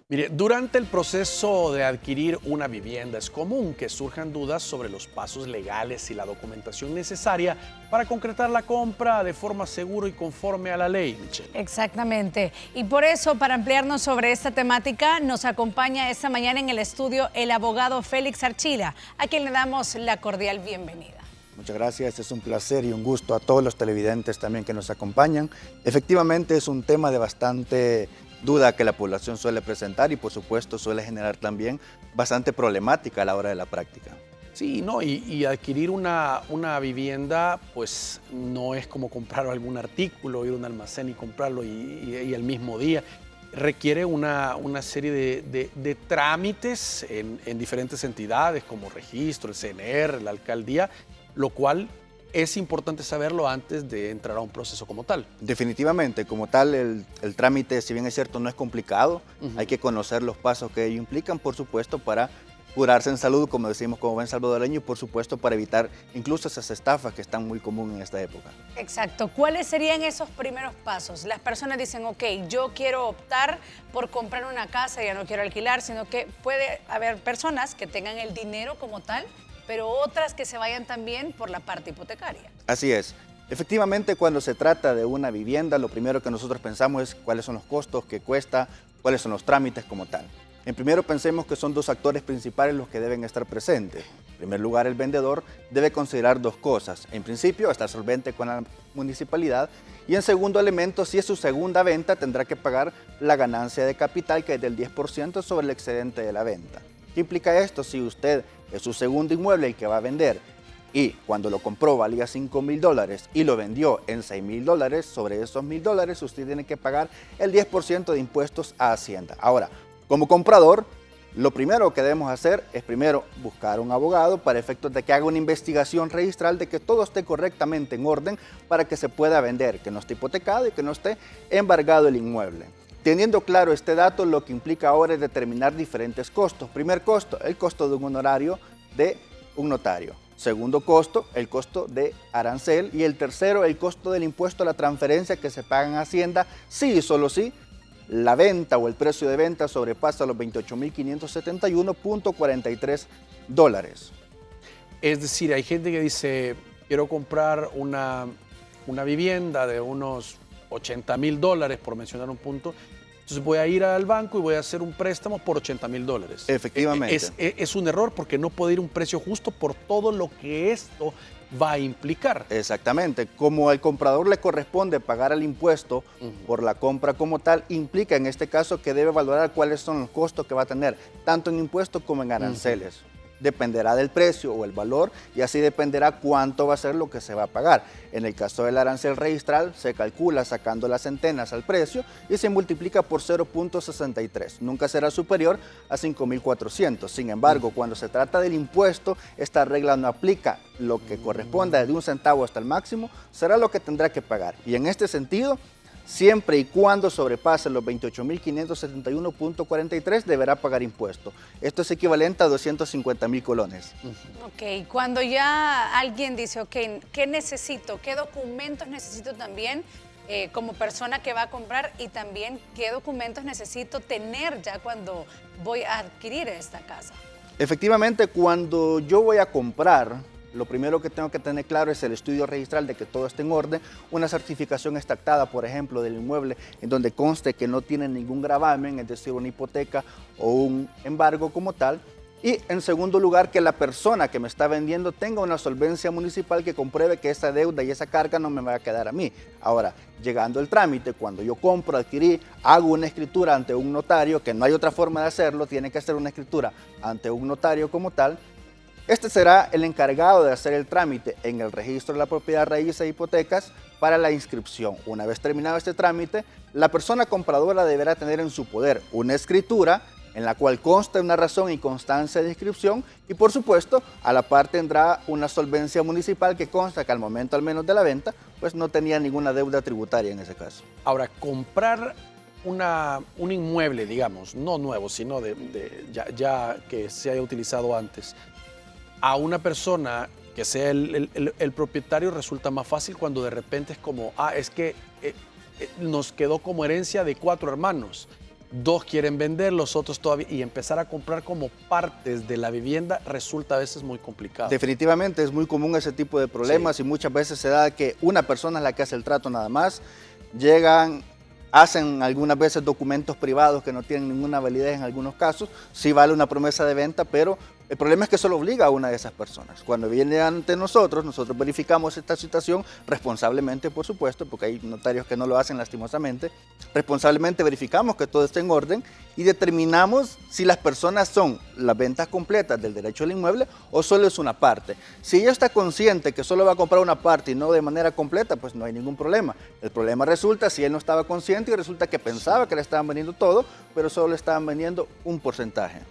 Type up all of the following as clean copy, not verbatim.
Mire, durante el proceso de adquirir una vivienda es común que surjan dudas sobre los pasos legales y la documentación necesaria para concretar la compra de forma segura y conforme a la ley, Michelle. Exactamente. Y por eso, para ampliarnos sobre esta temática, nos acompaña esta mañana en el estudio el abogado Félix Archila, a quien le damos la cordial bienvenida. Muchas gracias, es un placer y un gusto a todos los televidentes también que nos acompañan. Efectivamente es un tema de bastante duda que la población suele presentar y por supuesto suele generar también bastante problemática a la hora de la práctica. Sí, no, y adquirir una vivienda, pues no es como comprar algún artículo, ir a un almacén y comprarlo y el mismo día. Requiere una serie de trámites en diferentes entidades como registro, el CNR, la alcaldía, lo cual es importante saberlo antes de entrar a un proceso como tal. Definitivamente, como tal, el trámite, si bien es cierto, no es complicado, hay que conocer los pasos que ello implican, por supuesto, para curarse en salud, como decimos como buen salvadoreño, y por supuesto para evitar incluso esas estafas que están muy comunes en esta época. Exacto. ¿Cuáles serían esos primeros pasos? Las personas dicen, ok, yo quiero optar por comprar una casa, ya no quiero alquilar, sino que puede haber personas que tengan el dinero como tal, pero otras que se vayan también por la parte hipotecaria. Así es. Efectivamente, cuando se trata de una vivienda, lo primero que nosotros pensamos es cuáles son los costos, qué cuesta, cuáles son los trámites como tal. En primero pensemos que son dos actores principales los que deben estar presentes. En primer lugar, el vendedor debe considerar dos cosas. En principio, estar solvente con la municipalidad y en segundo elemento, si es su segunda venta, tendrá que pagar la ganancia de capital que es del 10% sobre el excedente de la venta. ¿Qué implica esto? Si usted es su segundo inmueble el que va a vender y cuando lo compró valía $5,000 y lo vendió en $6,000, sobre esos $1,000 usted tiene que pagar el 10% de impuestos a Hacienda. Ahora, como comprador, lo primero que debemos hacer es primero buscar un abogado para efectos de que haga una investigación registral de que todo esté correctamente en orden para que se pueda vender, que no esté hipotecado y que no esté embargado el inmueble. Teniendo claro este dato, lo que implica ahora es determinar diferentes costos. Primer costo, el costo de un honorario de un notario. Segundo costo, el costo de arancel. Y el tercero, el costo del impuesto a la transferencia que se paga en Hacienda, sí y solo sí la venta o el precio de venta sobrepasa los $28,571.43. Es decir, hay gente que dice, quiero comprar una vivienda de unos $80,000, por mencionar un punto. Entonces voy a ir al banco y voy a hacer un préstamo por $80,000. Efectivamente. Es un error porque no puede ir un precio justo por todo lo que esto va a implicar. Exactamente. Como al comprador le corresponde pagar el impuesto por la compra como tal, implica en este caso que debe valorar cuáles son los costos que va a tener, tanto en impuestos como en aranceles. Dependerá del precio o el valor y así dependerá cuánto va a ser lo que se va a pagar. En el caso del arancel registral se calcula sacando las centenas al precio y se multiplica por 0.63. Nunca será superior a 5.400. Sin embargo, cuando se trata del impuesto, esta regla no aplica. Lo que corresponda de 1 centavo hasta el máximo será lo que tendrá que pagar. Y en este sentido, siempre y cuando sobrepase los 28,571.43 deberá pagar impuesto. Esto es equivalente a 250,000 colones. Ok, cuando ya alguien dice, ok, ¿qué necesito? ¿Qué documentos necesito también como persona que va a comprar? Y también, ¿qué documentos necesito tener ya cuando voy a adquirir esta casa? Efectivamente, cuando yo voy a comprar, lo primero que tengo que tener claro es el estudio registral de que todo esté en orden, una certificación extractada, por ejemplo, del inmueble en donde conste que no tiene ningún gravamen, es decir, una hipoteca o un embargo como tal. Y en segundo lugar, que la persona que me está vendiendo tenga una solvencia municipal que compruebe que esa deuda y esa carga no me va a quedar a mí. Ahora, llegando el trámite, cuando yo compro, adquirí, hago una escritura ante un notario, que no hay otra forma de hacerlo, tiene que hacer una escritura ante un notario como tal. Este será el encargado de hacer el trámite en el registro de la propiedad raíces e hipotecas para la inscripción. Una vez terminado este trámite, la persona compradora deberá tener en su poder una escritura en la cual consta una razón y constancia de inscripción y por supuesto a la par tendrá una solvencia municipal que consta que al momento al menos de la venta pues no tenía ninguna deuda tributaria en ese caso. Ahora, comprar un inmueble, digamos, no nuevo, sino ya que se haya utilizado antes, a una persona que sea el propietario resulta más fácil cuando de repente es como, es que nos quedó como herencia de 4 hermanos. 2 quieren vender, los otros todavía, y empezar a comprar como partes de la vivienda resulta a veces muy complicado. Definitivamente es muy común ese tipo de problemas, sí. Y muchas veces se da que una persona es la que hace el trato nada más, llegan, hacen algunas veces documentos privados que no tienen ninguna validez en algunos casos, sí vale una promesa de venta, pero el problema es que eso lo obliga a una de esas personas. Cuando viene ante nosotros verificamos esta situación responsablemente, por supuesto, porque hay notarios que no lo hacen lastimosamente. Responsablemente verificamos que todo esté en orden y determinamos si las personas son las ventas completas del derecho al inmueble o solo es una parte. Si ella está consciente que solo va a comprar una parte y no de manera completa, pues no hay ningún problema. El problema resulta si él no estaba consciente y resulta que pensaba que le estaban vendiendo todo, pero solo le estaban vendiendo un porcentaje.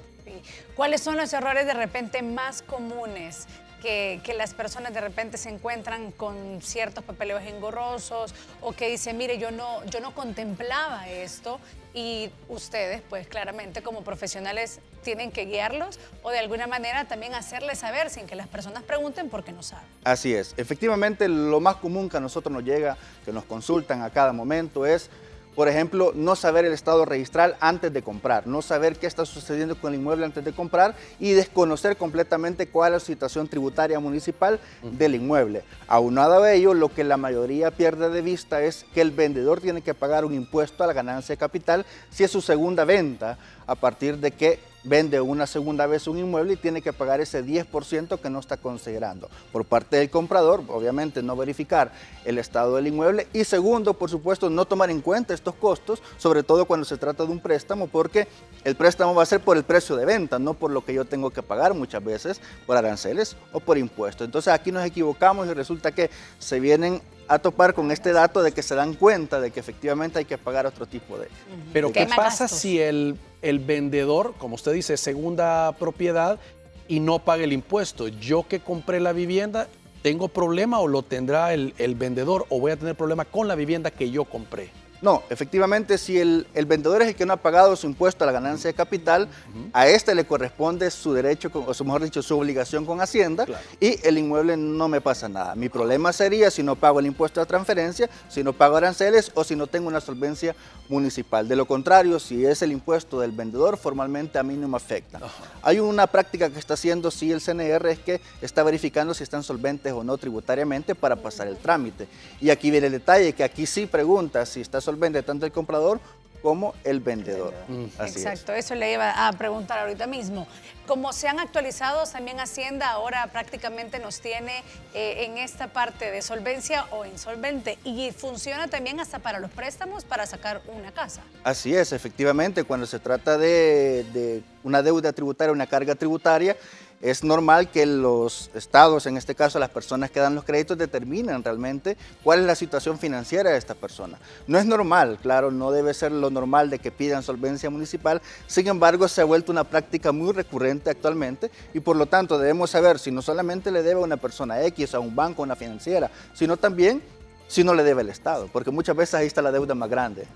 ¿Cuáles son los errores de repente más comunes que las personas de repente se encuentran con ciertos papeleos engorrosos o que dicen, mire, yo no contemplaba esto, y ustedes pues claramente como profesionales tienen que guiarlos o de alguna manera también hacerles saber sin que las personas pregunten porque no saben? Así es. Efectivamente, lo más común que a nosotros nos llega, que nos consultan a cada momento es, por ejemplo, no saber el estado registral antes de comprar, no saber qué está sucediendo con el inmueble antes de comprar y desconocer completamente cuál es la situación tributaria municipal del inmueble. Aunado a ello, lo que la mayoría pierde de vista es que el vendedor tiene que pagar un impuesto a la ganancia de capital si es su segunda venta, a partir de que vende una segunda vez un inmueble y tiene que pagar ese 10% que no está considerando. Por parte del comprador, obviamente no verificar el estado del inmueble y segundo, por supuesto, no tomar en cuenta estos costos, sobre todo cuando se trata de un préstamo, porque el préstamo va a ser por el precio de venta, no por lo que yo tengo que pagar muchas veces por aranceles o por impuestos. Entonces aquí nos equivocamos y resulta que se vienen a topar con este dato de que se dan cuenta de que efectivamente hay que pagar otro tipo de... Pero ¿qué pasa si el vendedor, como usted dice, segunda propiedad y no paga el impuesto? Yo que compré la vivienda, ¿tengo problema o lo tendrá el vendedor o voy a tener problema con la vivienda que yo compré? No, efectivamente, si el vendedor es el que no ha pagado su impuesto a la ganancia de capital, a este le corresponde su derecho, o mejor dicho, su obligación con Hacienda, claro, y el inmueble no me pasa nada. Mi problema sería si no pago el impuesto de transferencia, si no pago aranceles o si no tengo una solvencia municipal. De lo contrario, si es el impuesto del vendedor, formalmente a mí no me afecta. Hay una práctica que está haciendo sí el CNR, es que está verificando si están solventes o no tributariamente para pasar el trámite. Y aquí viene el detalle, que aquí sí pregunta si está solvente tanto el comprador como el vendedor. Así Exacto, es. eso le iba a preguntar ahorita mismo. Como se han actualizado, también Hacienda ahora prácticamente nos tiene en esta parte de solvencia o insolvente y funciona también hasta para los préstamos para sacar una casa. Así es, efectivamente, cuando se trata de una deuda tributaria, una carga tributaria, es normal que los estados, en este caso las personas que dan los créditos, determinen realmente cuál es la situación financiera de esta persona. No es normal, claro, no debe ser lo normal de que pidan solvencia municipal, sin embargo se ha vuelto una práctica muy recurrente actualmente y por lo tanto debemos saber si no solamente le debe a una persona X, a un banco, a una financiera, sino también si no le debe al Estado, porque muchas veces ahí está la deuda más grande.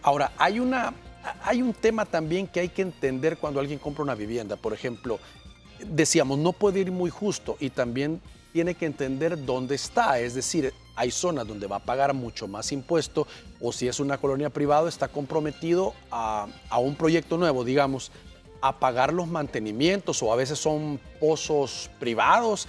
Ahora, hay un tema también que hay que entender cuando alguien compra una vivienda, por ejemplo, decíamos, no puede ir muy justo y también tiene que entender dónde está, es decir, hay zonas donde va a pagar mucho más impuesto o si es una colonia privada está comprometido a un proyecto nuevo, digamos, a pagar los mantenimientos o a veces son pozos privados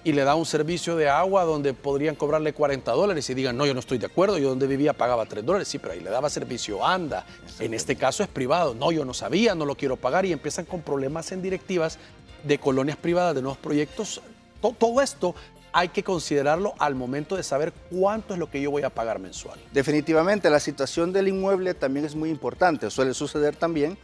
y le da un servicio de agua donde podrían cobrarle $40 y digan, no, yo no estoy de acuerdo, yo donde vivía pagaba $3, sí, pero ahí le daba servicio ANDA, en este caso es privado, no, yo no sabía, no lo quiero pagar y empiezan con problemas en directivas de colonias privadas, de nuevos proyectos. Todo esto hay que considerarlo al momento de saber cuánto es lo que yo voy a pagar mensual. Definitivamente, la situación del inmueble también es muy importante. Suele suceder también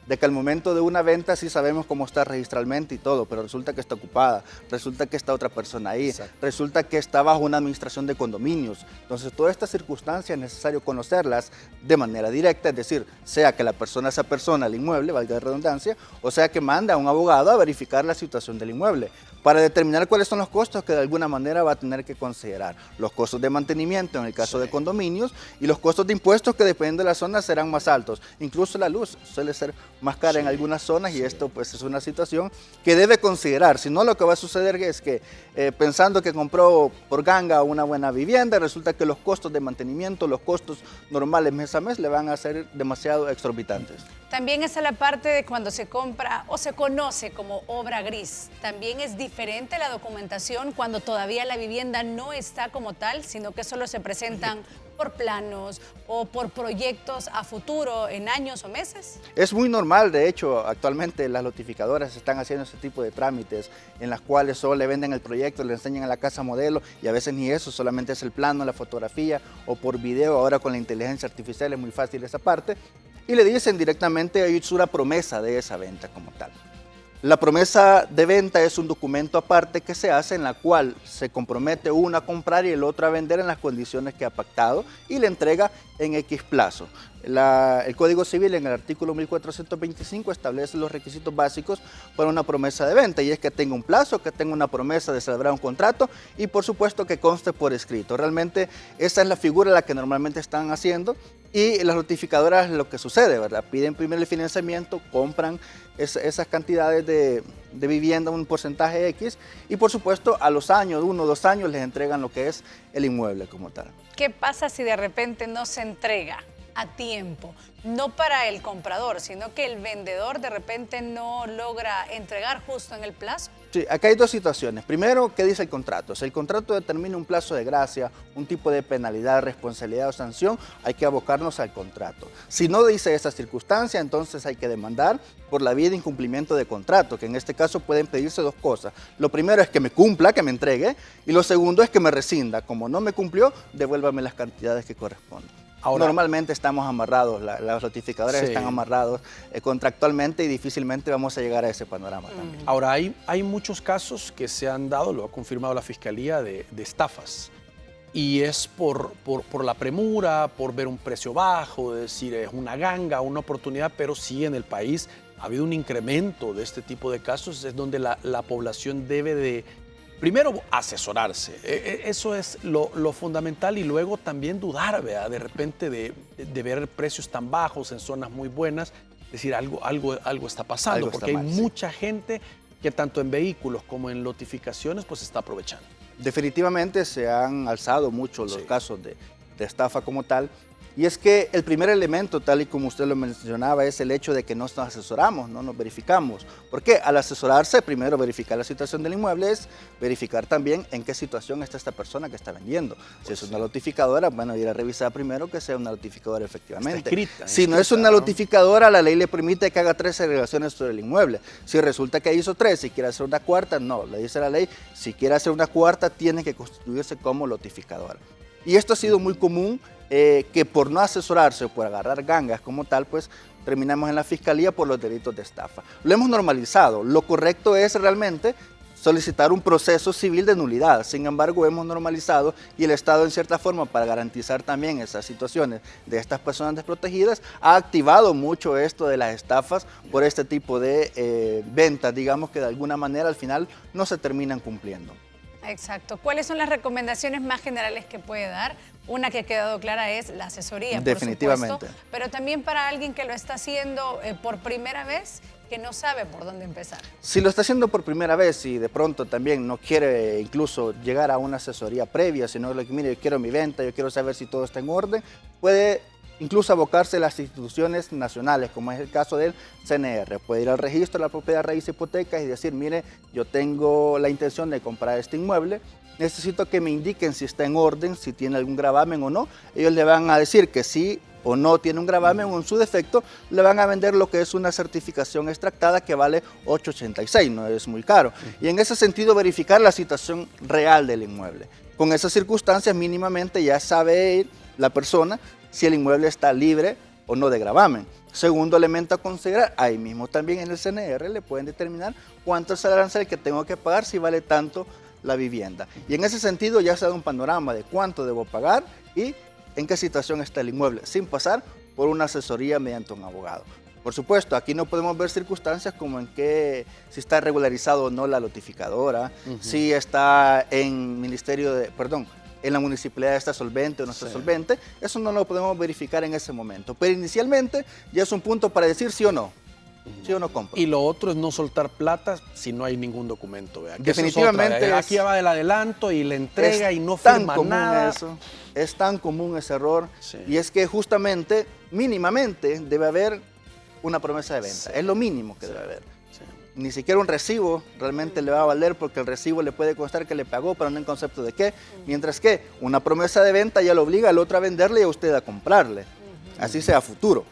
de que al momento de una venta sí sabemos cómo está registralmente y todo, pero resulta que está ocupada, resulta que está otra persona ahí, exacto, resulta que está bajo una administración de condominios. Entonces, todas estas circunstancias es necesario conocerlas de manera directa, es decir, sea que la persona se apersona al inmueble, valga la redundancia, o sea que manda a un abogado a verificar la situación del inmueble, para determinar cuáles son los costos que de alguna manera va a tener que considerar. Los costos de mantenimiento en el caso de condominios y los costos de impuestos que dependiendo de la zona serán más altos. Incluso la luz suele ser más cara en algunas zonas y esto pues es una situación que debe considerar. Si no, lo que va a suceder es que pensando que compró por ganga una buena vivienda, resulta que los costos de mantenimiento, los costos normales mes a mes le van a ser demasiado exorbitantes. También está la parte de cuando se compra o se conoce como obra gris. También es diferente la documentación cuando todavía la vivienda no está como tal, sino que solo se presentan por planos o por proyectos a futuro en años o meses. Es muy normal, de hecho, actualmente las notificadoras están haciendo ese tipo de trámites en las cuales solo le venden el proyecto, le enseñan a la casa modelo y a veces ni eso, solamente es el plano, la fotografía o por video. Ahora con la inteligencia artificial es muy fácil esa parte. Y le dicen directamente, es una promesa de esa venta como tal. La promesa de venta es un documento aparte que se hace en la cual se compromete uno a comprar y el otro a vender en las condiciones que ha pactado y le entrega en X plazo. El Código Civil en el artículo 1425 establece los requisitos básicos para una promesa de venta y es que tenga un plazo, que tenga una promesa de celebrar un contrato y por supuesto que conste por escrito. Realmente esa es la figura la que normalmente están haciendo y las notificadoras lo que sucede, ¿verdad? Piden primero el financiamiento, compran esas cantidades de vivienda, un porcentaje X y por supuesto a los años, 1 o 2 años les entregan lo que es el inmueble como tal. ¿Qué pasa si de repente no se entrega a tiempo? No para el comprador, sino que el vendedor de repente no logra entregar justo en el plazo. Sí, acá hay dos situaciones. Primero, ¿qué dice el contrato? Si el contrato determina un plazo de gracia, un tipo de penalidad, responsabilidad o sanción, hay que abocarnos al contrato. Si no dice esa circunstancia, entonces hay que demandar por la vía de incumplimiento de contrato, que en este caso pueden pedirse dos cosas. Lo primero es que me cumpla, que me entregue, y lo segundo es que me rescinda. Como no me cumplió, devuélvame las cantidades que corresponden. Ahora, normalmente estamos amarrados, los notificadores están amarrados contractualmente y difícilmente vamos a llegar a ese panorama también. Ahora, hay muchos casos que se han dado, lo ha confirmado la Fiscalía, de estafas. Y es por la premura, por ver un precio bajo, de decir es una ganga, una oportunidad, pero sí en el país ha habido un incremento de este tipo de casos, es donde la población debe de primero asesorarse, eso es lo fundamental y luego también dudar, ¿verdad? De repente de ver precios tan bajos en zonas muy buenas, decir algo está pasando, porque hay mucha gente que tanto en vehículos como en notificaciones pues está aprovechando. Definitivamente se han alzado mucho los casos de estafa como tal. Y es que el primer elemento, tal y como usted lo mencionaba, es el hecho de que no nos asesoramos, no nos verificamos. ¿Por qué? Al asesorarse, primero verificar la situación del inmueble es verificar también en qué situación está esta persona que está vendiendo. Si es una notificadora, bueno, ir a revisar primero que sea una notificadora efectivamente. Si no es una notificadora, la ley le permite que haga 3 segregaciones sobre el inmueble. Si resulta que hizo 3 y quiere hacer una cuarta, no, le dice la ley, si quiere hacer una cuarta, tiene que constituirse como notificadora. Y esto ha sido muy común, que por no asesorarse o por agarrar gangas como tal, pues terminamos en la Fiscalía por los delitos de estafa. Lo hemos normalizado. Lo correcto es realmente solicitar un proceso civil de nulidad. Sin embargo, hemos normalizado y el Estado, en cierta forma, para garantizar también esas situaciones de estas personas desprotegidas, ha activado mucho esto de las estafas por este tipo de ventas, digamos que de alguna manera al final no se terminan cumpliendo. Exacto. ¿Cuáles son las recomendaciones más generales que puede dar? Una que ha quedado clara es la asesoría, definitivamente, por supuesto, pero también para alguien que lo está haciendo por primera vez, que no sabe por dónde empezar. Si lo está haciendo por primera vez y de pronto también no quiere incluso llegar a una asesoría previa, sino que mire, yo quiero mi venta, yo quiero saber si todo está en orden, puede incluso abocarse a las instituciones nacionales, como es el caso del CNR. Puede ir al registro de la propiedad, raíz, hipotecas y decir, mire, yo tengo la intención de comprar este inmueble, necesito que me indiquen si está en orden, si tiene algún gravamen o no. Ellos le van a decir que sí o no tiene un gravamen o en su defecto le van a vender lo que es una certificación extractada que vale $8.86, no es muy caro. Y en ese sentido verificar la situación real del inmueble. Con esas circunstancias mínimamente ya sabe la persona si el inmueble está libre o no de gravamen. Segundo elemento a considerar, ahí mismo también en el CNR le pueden determinar cuánto es el arancel que tengo que pagar si vale tanto la vivienda. Y en ese sentido ya se da un panorama de cuánto debo pagar y en qué situación está el inmueble, sin pasar por una asesoría mediante un abogado. Por supuesto, aquí no podemos ver circunstancias como en que si está regularizado o no la notificadora, si está en en la municipalidad está solvente o no está solvente, eso no lo podemos verificar en ese momento. Pero inicialmente ya es un punto para decir sí o no. ¿Sí o no compro? Y lo otro es no soltar plata si no hay ningún documento. Vea, que Definitivamente eso es otra, aquí va el adelanto y la entrega y no firma nada. Es tan común ese error. Sí. Y es que justamente, mínimamente, debe haber una promesa de venta. Sí. Es lo mínimo que debe haber. Sí. Ni siquiera un recibo realmente le va a valer, porque el recibo le puede costar que le pagó, pero no en concepto de qué. Mientras que una promesa de venta ya lo obliga al otro a venderle y a usted a comprarle. Así sea a futuro.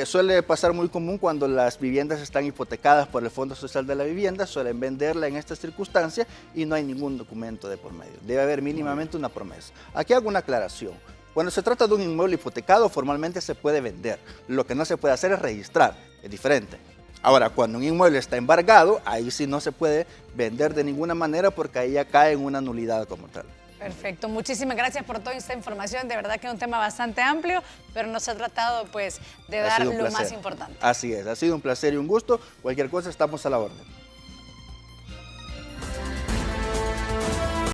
Suele pasar muy común cuando las viviendas están hipotecadas por el Fondo Social de la Vivienda, suelen venderla en estas circunstancias y no hay ningún documento de por medio. Debe haber mínimamente una promesa. Aquí hago una aclaración. Cuando se trata de un inmueble hipotecado, formalmente se puede vender. Lo que no se puede hacer es registrar, es diferente. Ahora, cuando un inmueble está embargado, ahí sí no se puede vender de ninguna manera, porque ahí ya cae en una nulidad como tal. Perfecto, muchísimas gracias por toda esta información. De verdad que es un tema bastante amplio, pero nos ha tratado pues de dar lo más importante. Así es, ha sido un placer y un gusto. Cualquier cosa estamos a la orden.